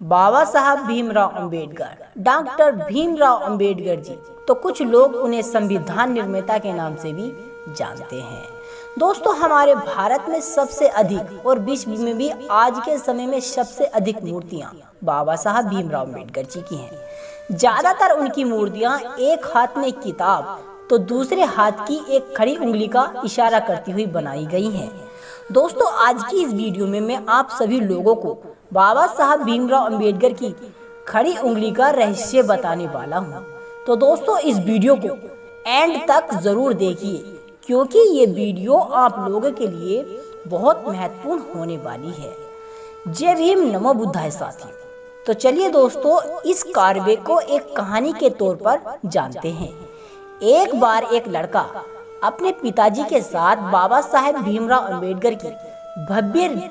बाबा Saheb Bhimrao Ambedkar, doctor Bhimrao Ambedkar ji, तो कुछ लोग उन्हें संविधान निर्माता के नाम से भी जानते हैं। दोस्तों, हमारे भारत में सबसे अधिक और विश्व में भी आज के समय में सबसे अधिक मूर्तियां बाबा साहब भीमराव अंबेडकर जी की हैं। ज्यादातर उनकी मूर्तियां एक हाथ में किताब तो दूसरे हाथ की एक खड़ी उंगली का इशारा करती हुई बनाई गई हैं। दोस्तों, आज की इस वीडियो में मैं आप सभी लोगों को बाबा साहब भीमराव अंबेडकर की खड़ी उंगली का रहस्य बताने वाला हूं। तो दोस्तों, इस वीडियो को एंड तक जरूर देखिए, क्योंकि ये वीडियो आप लोगों के लिए बहुत महत्वपूर्ण होने वाली है। जय भीम, नमो बुद्धाय साथियों। तो चलिए दोस्तों, इस कार्य को एक कहानी के तौर पर जानते हैं। एक बार एक लड़का अपने पिताजी के साथ बाबा साहेब भीमराव अंबेडकर की भव्य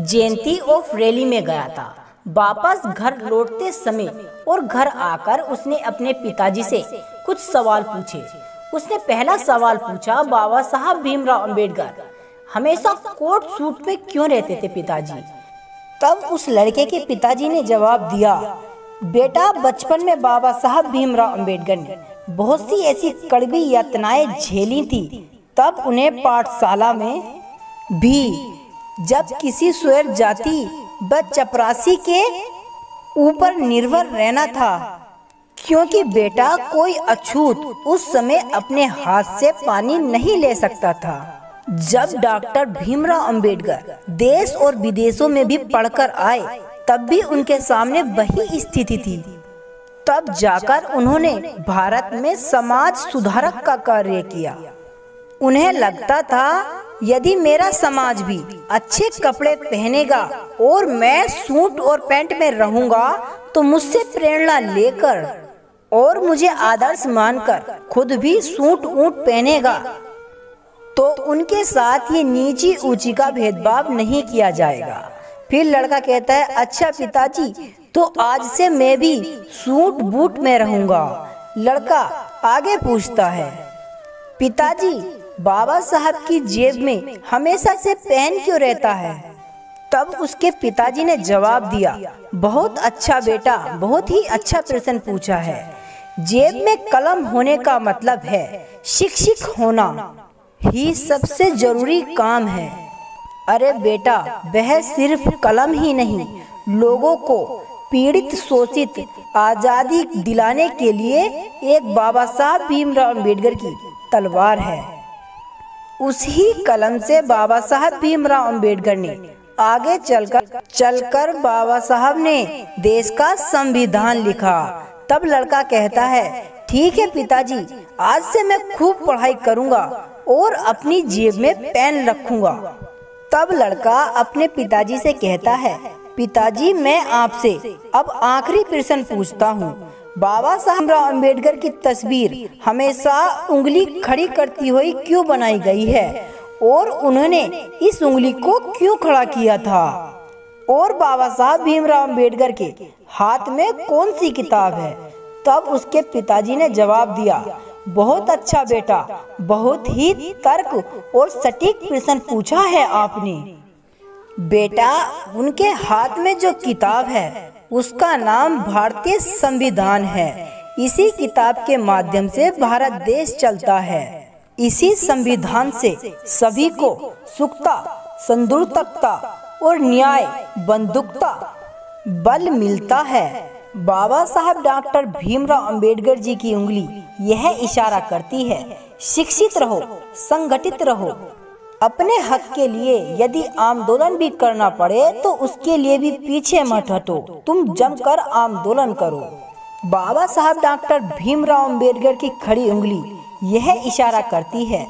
जयंती ऑफ रैली में गया था। वापस घर लौटते समय और घर आकर उसने अपने पिताजी से कुछ सवाल पूछे। उसने पहला सवाल पूछा, बाबा साहब भीमराव अंबेडकर हमेशा कोट सूट में क्यों रहते थे पिताजी? तब उस लड़के के पिताजी ने जवाब दिया, बेटा, बचपन में बाबा साहब भीमराव अंबेडकर ने बहुत सी ऐसी कड़वी यातनाएं झेली थी। तब उन्हें पाठशाला में भी जब किसी स्वैर जाति व चपरासी के ऊपर निर्भर रहना था, क्योंकि बेटा कोई अछूत उस समय अपने हाथ से पानी नहीं ले सकता था। जब डॉक्टर भीमराव अंबेडकर देश और विदेशों में भी पढ़कर आए, तब भी उनके सामने वही स्थिति थी। तब जाकर उन्होंने भारत में समाज सुधारक का कार्य किया। उन्हें लगता था, यदि मेरा समाज भी अच्छे कपड़े पहनेगा और मैं सूट और पैंट में रहूंगा, तो मुझसे प्रेरणा लेकर और मुझे आदर्श मानकर खुद भी सूट ऊंट पहनेगा, तो उनके साथ ये नीची ऊंची का भेदभाव नहीं किया जाएगा। फिर लड़का कहता है, अच्छा पिताजी, तो आज से मैं भी सूट बूट में रहूंगा। लड़का आगे पूछता है, पिताजी, बाबा साहब की जेब में हमेशा से पेन क्यों रहता है? तब उसके पिताजी ने जवाब दिया, बहुत अच्छा बेटा, बहुत ही अच्छा प्रश्न पूछा है। जेब में कलम होने का मतलब है शिक्षित होना ही सबसे जरूरी काम है। अरे बेटा, वह सिर्फ कलम ही नहीं, लोगों को पीड़ित शोषित आजादी दिलाने के लिए एक बाबा साहब भीमराव अंबेडकर की तलवार है। उसी कलम से बाबा साहब भीमराव अंबेडकर ने आगे चलकर बाबा साहब ने देश का संविधान लिखा। तब लड़का कहता है, ठीक है पिताजी, आज से मैं खूब पढ़ाई करूंगा और अपनी जेब में पेन रखूंगा। तब लड़का अपने पिताजी से कहता है, पिताजी, मैं आपसे अब आखिरी प्रश्न पूछता हूँ। बाबा साहब भीमराव अंबेडकर की तस्वीर हमेशा उंगली खड़ी करती हुई क्यों बनाई गई है, और उन्होंने इस उंगली को क्यों खड़ा किया था? और बाबा साहब भीमराव अंबेडकर के हाथ में कौन सी किताब है? तब उसके पिताजी ने जवाब दिया, बहुत अच्छा बेटा, बहुत ही तर्क और सटीक प्रश्न पूछा है आपने। बेटा, उनके हाथ में जो किताब है उसका नाम भारतीय संविधान है। इसी किताब के माध्यम से भारत देश चलता है। इसी संविधान से सभी को सुखता, संतुष्टता और न्याय, बंधुता बल मिलता है। बाबा साहब डॉक्टर भीमराव अंबेडकर जी की उंगली यह इशारा करती है, शिक्षित रहो, संगठित रहो। अपने हक के लिए यदि आंदोलन भी करना पड़े तो उसके लिए भी पीछे मत हटो, तुम जमकर आंदोलन करो। बाबा साहब डॉक्टर भीमराव अंबेडकर की खड़ी उंगली यह इशारा करती है,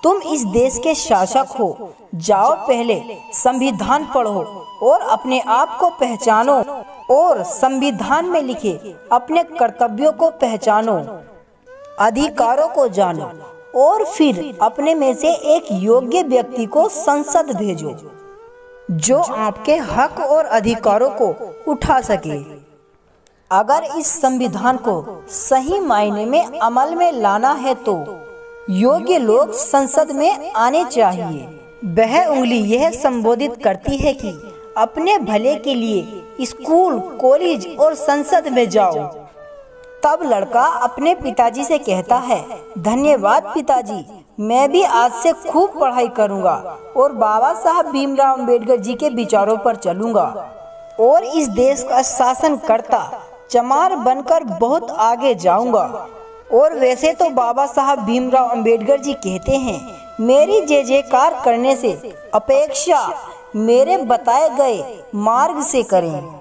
तुम इस देश के शासक हो, जाओ पहले संविधान पढ़ो और अपने आप को पहचानो और संविधान में लिखे अपने कर्तव्यों को पहचानो, अधिकारों को जानो और फिर अपने में से एक योग्य व्यक्ति को संसद भेजो जो आपके हक और अधिकारों को उठा सके। अगर इस संविधान को सही मायने में अमल में लाना है तो योग्य लोग संसद में आने चाहिए। वह उंगली यह संबोधित करती है कि अपने भले के लिए स्कूल, कॉलेज और संसद में जाओ। तब लड़का अपने पिताजी से कहता है, धन्यवाद पिताजी, मैं भी आज से खूब पढ़ाई करूंगा और बाबा साहब भीमराव अंबेडकर जी के विचारों पर चलूंगा और इस देश का शासन करता चमार बनकर बहुत आगे जाऊंगा। और वैसे तो बाबा साहब भीमराव अंबेडकर जी कहते हैं, मेरी जय जयकार करने से अपेक्षा मेरे बताए गए मार्ग से करें।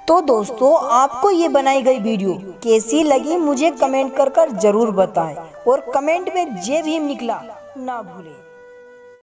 तो दोस्तों, आपको ये बनाई गई वीडियो कैसी लगी मुझे कमेंट कर जरूर बताएं और कमेंट में जय भीम लिखना ना भूलें।